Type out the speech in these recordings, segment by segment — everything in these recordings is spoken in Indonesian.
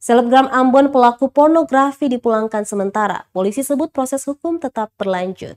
Selebgram Ambon pelaku pornografi dipulangkan sementara. Polisi sebut proses hukum tetap berlanjut.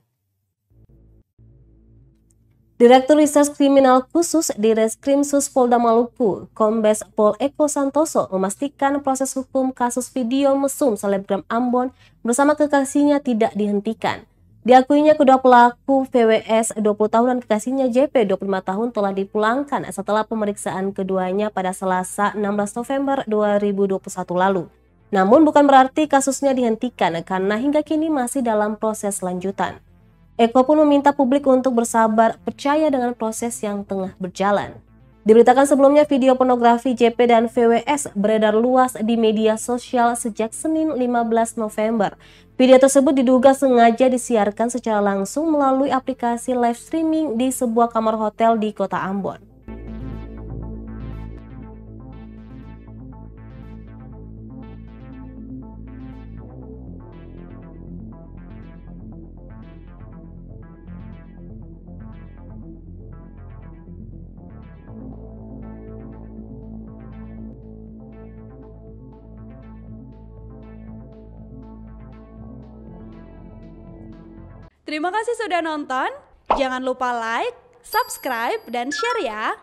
Direktur Reserse Kriminal Khusus di Reskrimsus Polda Maluku, Kombes Pol Eko Santoso, memastikan proses hukum kasus video mesum selebgram Ambon bersama kekasihnya tidak dihentikan. Diakuinya kedua pelaku VWS 20 tahun dan kekasihnya JP 25 tahun telah dipulangkan setelah pemeriksaan keduanya pada Selasa 16 November 2021 lalu. Namun bukan berarti kasusnya dihentikan karena hingga kini masih dalam proses lanjutan. Eko pun meminta publik untuk bersabar, percaya dengan proses yang tengah berjalan. Diberitakan sebelumnya video pornografi JP dan VWS beredar luas di media sosial sejak Senin 15 November. Video tersebut diduga sengaja disiarkan secara langsung melalui aplikasi live streaming di sebuah kamar hotel di kota Ambon. Terima kasih sudah nonton. Jangan lupa like, subscribe, dan share ya.